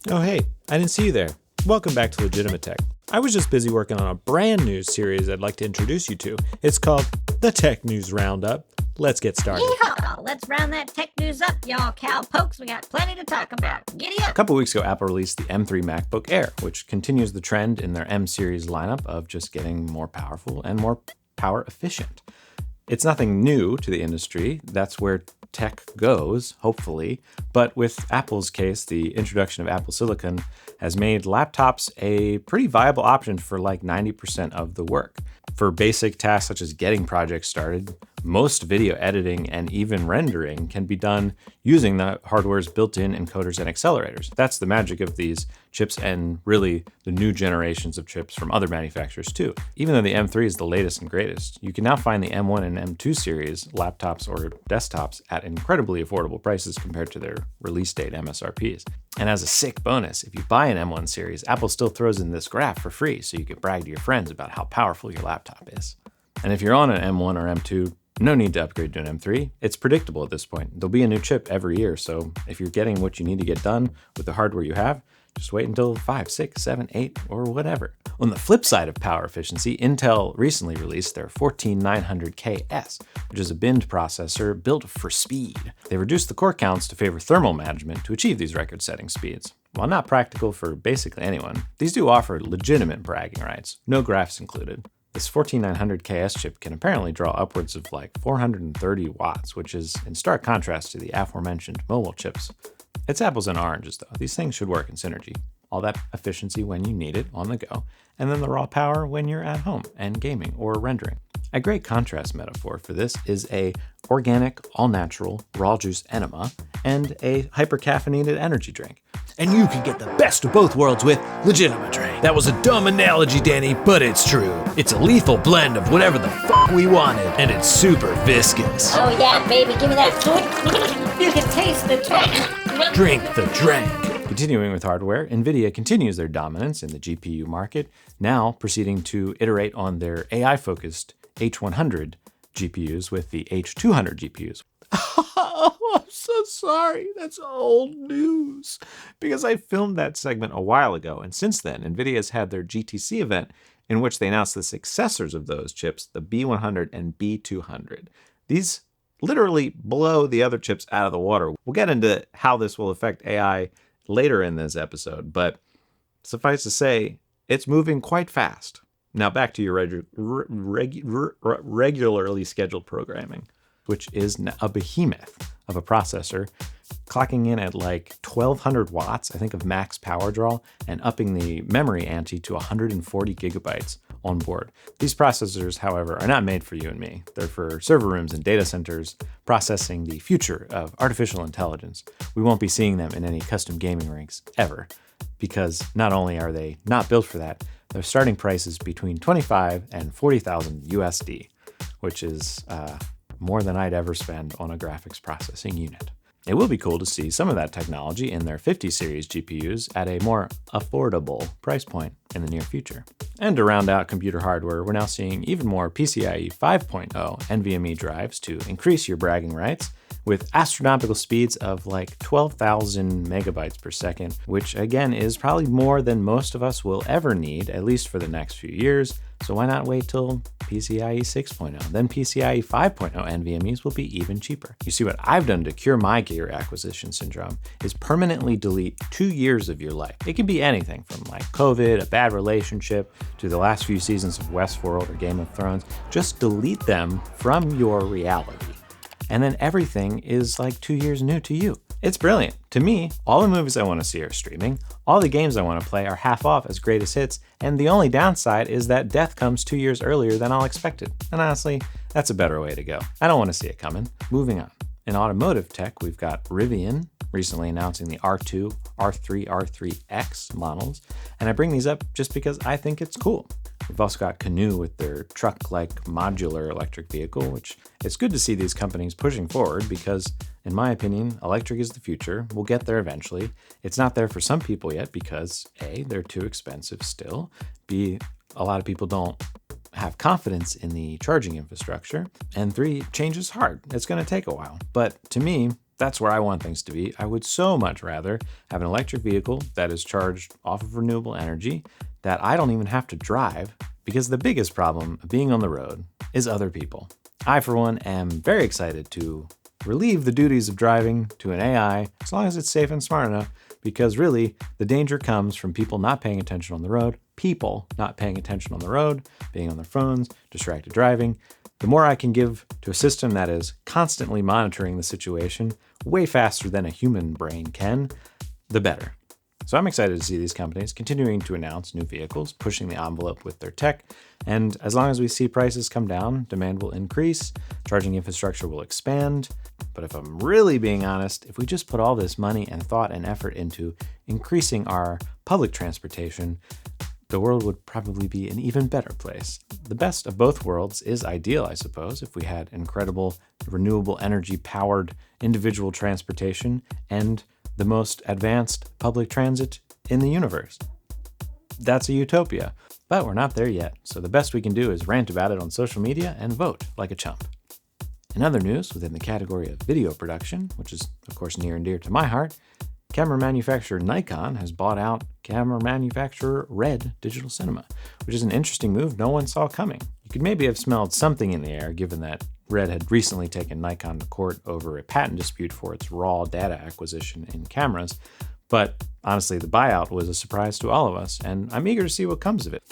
Oh hey, I didn't see you there. Welcome back to LegitimaTech. I was just busy working on a brand new series I'd like to introduce you to. It's called The Tech News Roundup. Let's get started. Yeehaw! Let's round that tech news up, y'all cowpokes. We got plenty to talk about. Giddy up! A couple weeks ago, Apple released the M3 MacBook Air, which continues the trend in their M series lineup of just getting more powerful and more power efficient. It's nothing new to the industry. That's where tech goes, hopefully. But with Apple's case, the introduction of Apple Silicon has made laptops a pretty viable option for like 90% of the work. For basic tasks such as getting projects started, most video editing and even rendering can be done using the hardware's built-in encoders and accelerators. That's the magic of these chips and really the new generations of chips from other manufacturers too. Even though the M3 is the latest and greatest, you can now find the M1 and M2 series laptops or desktops at incredibly affordable prices compared to their release date MSRPs. And as a sick bonus, if you buy an M1 series, Apple still throws in this graph for free so you can brag to your friends about how powerful your laptop is. And if you're on an M1 or M2, no need to upgrade to an M3. It's predictable at this point. There'll be a new chip every year, so if you're getting what you need to get done with the hardware you have, just wait until 5, 6, 7, 8, or whatever. On the flip side of power efficiency, Intel recently released their 14900KS, which is a binned processor built for speed. They reduced the core counts to favor thermal management to achieve these record-setting speeds. While not practical for basically anyone, these do offer legitimate bragging rights, no graphs included. This 14900KS chip can apparently draw upwards of like 430 watts, which is in stark contrast to the aforementioned mobile chips. It's apples and oranges though. These things should work in synergy. All that efficiency when you need it on the go, and then the raw power when you're at home and gaming or rendering. A great contrast metaphor for this is a organic, all-natural, raw juice enema and a hyper-caffeinated energy drink. And you can get the best of both worlds with LegitimaDRANK. That was a dumb analogy, Danny, but it's true. It's a lethal blend of whatever the fuck we wanted, and it's super viscous. Oh yeah, baby, give me that food. You can taste the drink. Drink the drink. Continuing with hardware, Nvidia continues their dominance in the GPU market, now proceeding to iterate on their AI-focused H100 GPUs with the H200 GPUs. Oh, I'm so sorry. That's old news. Because I filmed that segment a while ago, and since then, Nvidia has had their GTC event in which they announced the successors of those chips, the B100 and B200. These literally blow the other chips out of the water. We'll get into how this will affect AI later in this episode, but suffice to say, it's moving quite fast. Now back to your regularly scheduled programming, which is a behemoth of a processor, clocking in at like 1200 watts, I think, of max power draw, and upping the memory ante to 140 gigabytes on board. These processors, however, are not made for you and me. They're for server rooms and data centers processing the future of artificial intelligence. We won't be seeing them in any custom gaming rigs ever, because not only are they not built for that, their starting price is between 25 and 40,000 USD, which is more than I'd ever spend on a graphics processing unit. It will be cool to see some of that technology in their 50 series GPUs at a more affordable price point in the near future. And to round out computer hardware, we're now seeing even more PCIe 5.0 NVMe drives to increase your bragging rights with astronomical speeds of like 12,000 megabytes per second, which again is probably more than most of us will ever need, at least for the next few years. So why not wait till PCIe 6.0? Then PCIe 5.0 NVMEs will be even cheaper. You see, what I've done to cure my gear acquisition syndrome is permanently delete 2 years of your life. It can be anything from like COVID, a bad relationship, to the last few seasons of Westworld or Game of Thrones. Just delete them from your reality. And then everything is like 2 years new to you. It's brilliant. To me, all the movies I want to see are streaming, all the games I want to play are half off as greatest hits, and the only downside is that death comes 2 years earlier than I'll expect it. And honestly, that's a better way to go. I don't want to see it coming. Moving on. In automotive tech, we've got Rivian recently announcing the R2, R3, R3X models, and I bring these up just because I think it's cool. We've also got Canoo with their truck-like modular electric vehicle, which it's good to see these companies pushing forward because, in my opinion, electric is the future. We'll get there eventually. It's not there for some people yet because A, they're too expensive still, B, a lot of people don't have confidence in the charging infrastructure, and 3, change is hard. It's going to take a while. But to me, That's where I want things to be. I would so much rather have an electric vehicle that is charged off of renewable energy that I don't even have to drive, because the biggest problem of being on the road is other people. I, for one, am very excited to relieve the duties of driving to an AI, as long as it's safe and smart enough, because really the danger comes from people not paying attention on the road, being on their phones, distracted driving. The more I can give to a system that is constantly monitoring the situation way faster than a human brain can, the better. So I'm excited to see these companies continuing to announce new vehicles, pushing the envelope with their tech. And as long as we see prices come down, demand will increase, charging infrastructure will expand. But if I'm really being honest, if we just put all this money and thought and effort into increasing our public transportation, the world would probably be an even better place. The best of both worlds is ideal, I suppose, if we had incredible renewable energy powered individual transportation and the most advanced public transit in the universe. That's a utopia, but we're not there yet. So the best we can do is rant about it on social media and vote like a chump. In other news, within the category of video production, which is of course near and dear to my heart, camera manufacturer Nikon has bought out camera manufacturer Red Digital Cinema, which is an interesting move no one saw coming. You could maybe have smelled something in the air, given that Red had recently taken Nikon to court over a patent dispute for its raw data acquisition in cameras. But honestly, the buyout was a surprise to all of us, and I'm eager to see what comes of it.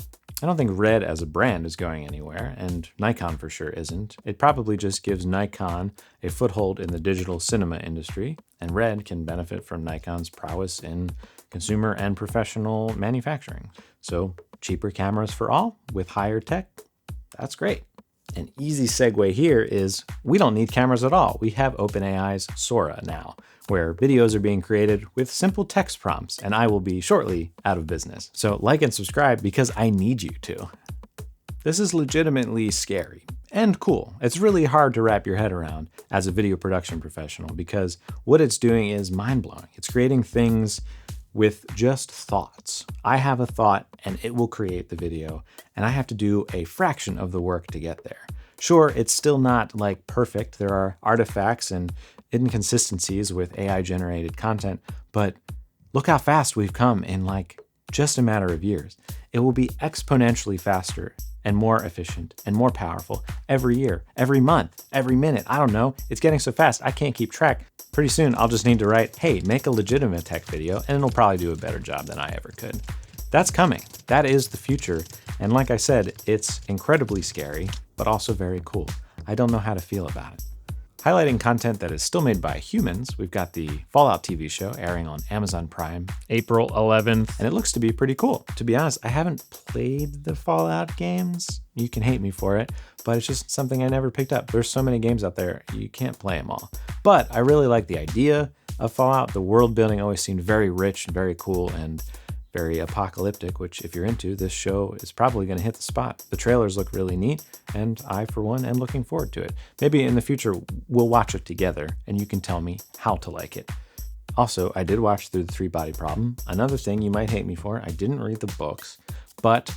I don't think Red as a brand is going anywhere, and Nikon for sure isn't. It probably just gives Nikon a foothold in the digital cinema industry, and Red can benefit from Nikon's prowess in consumer and professional manufacturing. So cheaper cameras for all with higher tech, that's great. An easy segue here is we don't need cameras at all. We have OpenAI's Sora now, where videos are being created with simple text prompts, and I will be shortly out of business. So like and subscribe because I need you to. This is legitimately scary and cool. It's really hard to wrap your head around as a video production professional because what it's doing is mind-blowing. It's creating things with just thoughts. I have a thought and it will create the video, and I have to do a fraction of the work to get there. Sure, it's still not like perfect. There are artifacts and inconsistencies with AI generated content, but look how fast we've come in like just a matter of years. It will be exponentially faster and more efficient and more powerful every year, every month, every minute. I don't know. It's getting so fast, I can't keep track. Pretty soon, I'll just need to write, hey, make a legitimate tech video, and it'll probably do a better job than I ever could. That's coming. That is the future. And like I said, it's incredibly scary, but also very cool. I don't know how to feel about it. Highlighting content that is still made by humans, we've got the Fallout TV show airing on Amazon Prime, April 11th, and it looks to be pretty cool. To be honest, I haven't played the Fallout games. You can hate me for it, but it's just something I never picked up. There's so many games out there, you can't play them all. But I really like the idea of Fallout. The world building always seemed very rich and very cool and very apocalyptic, which if you're into, this show is probably going to hit the spot. The trailers look really neat, and I, for one, am looking forward to it. Maybe in the future, we'll watch it together, and you can tell me how to like it. Also, I did watch through the 3-Body Problem. Another thing you might hate me for, I didn't read the books, but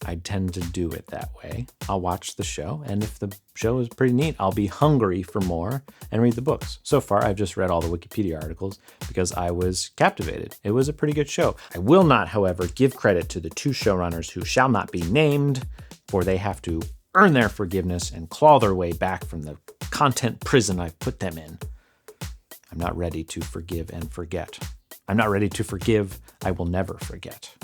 I tend to do it that way. I'll watch the show, and if the show is pretty neat, I'll be hungry for more and read the books. So far, I've just read all the Wikipedia articles because I was captivated. It was a pretty good show. I will not, however, give credit to the 2 showrunners who shall not be named, for they have to earn their forgiveness and claw their way back from the content prison I've put them in. I'm not ready to forgive and forget. I'm not ready to forgive. I will never forget.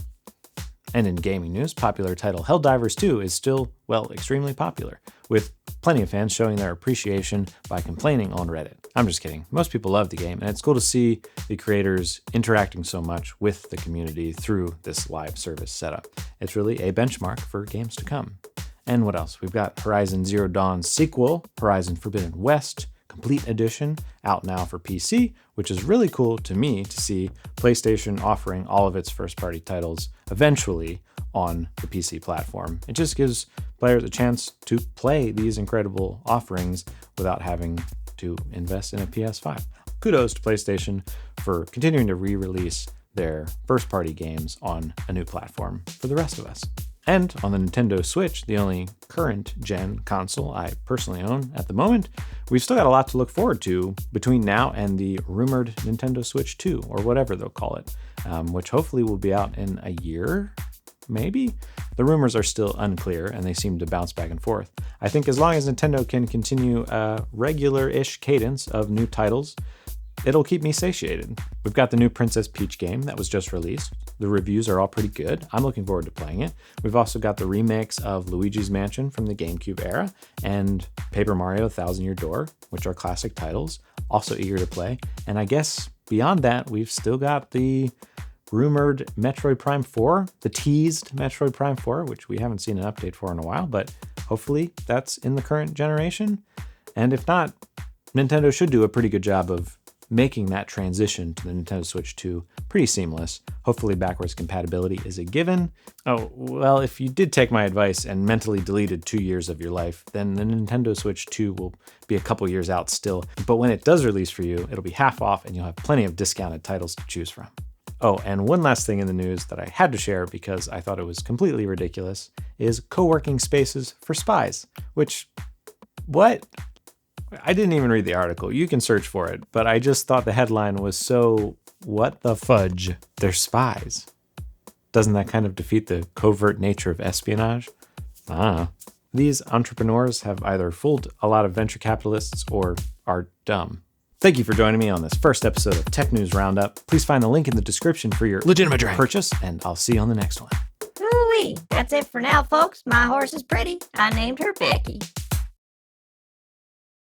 And in gaming news, popular title Helldivers 2 is still, well, extremely popular, with plenty of fans showing their appreciation by complaining on Reddit. I'm just kidding. Most people love the game, and it's cool to see the creators interacting so much with the community through this live service setup. It's really a benchmark for games to come. And what else? We've got Horizon Zero Dawn's sequel, Horizon Forbidden West, Complete Edition, out now for PC, which is really cool to me to see PlayStation offering all of its first-party titles eventually on the PC platform. It just gives players a chance to play these incredible offerings without having to invest in a PS5. Kudos to PlayStation for continuing to re-release their first-party games on a new platform for the rest of us. And on the Nintendo Switch, the only current gen console I personally own at the moment, we've still got a lot to look forward to between now and the rumored Nintendo Switch 2, or whatever they'll call it, which hopefully will be out in a year, maybe? The rumors are still unclear, and they seem to bounce back and forth. I think as long as Nintendo can continue a regular-ish cadence of new titles, it'll keep me satiated. We've got the new Princess Peach game that was just released. The reviews are all pretty good. I'm looking forward to playing it. We've also got the remakes of Luigi's Mansion from the GameCube era and Paper Mario Thousand Year Door, which are classic titles. Also eager to play. And I guess beyond that, we've still got the rumored Metroid Prime 4, the teased Metroid Prime 4, which we haven't seen an update for in a while, but hopefully that's in the current generation. And if not, Nintendo should do a pretty good job of making that transition to the Nintendo Switch 2 pretty seamless. Hopefully backwards compatibility is a given. Oh, well, if you did take my advice and mentally deleted 2 years of your life, then the Nintendo Switch 2 will be a couple years out still. But when it does release for you, it'll be half off and you'll have plenty of discounted titles to choose from. Oh, and one last thing in the news that I had to share because I thought it was completely ridiculous is co-working spaces for spies, which, what? I didn't even read the article. You can search for it, but I just thought the headline was so, what the fudge? They're spies. Doesn't that kind of defeat the covert nature of espionage? These entrepreneurs have either fooled a lot of venture capitalists or are dumb. Thank you for joining me on this first episode of Tech News Roundup. Please find the link in the description for your LegitimaDRANK purchase, and I'll see you on the next one. Ooh-wee. That's it for now, folks. My horse is pretty. I named her Becky.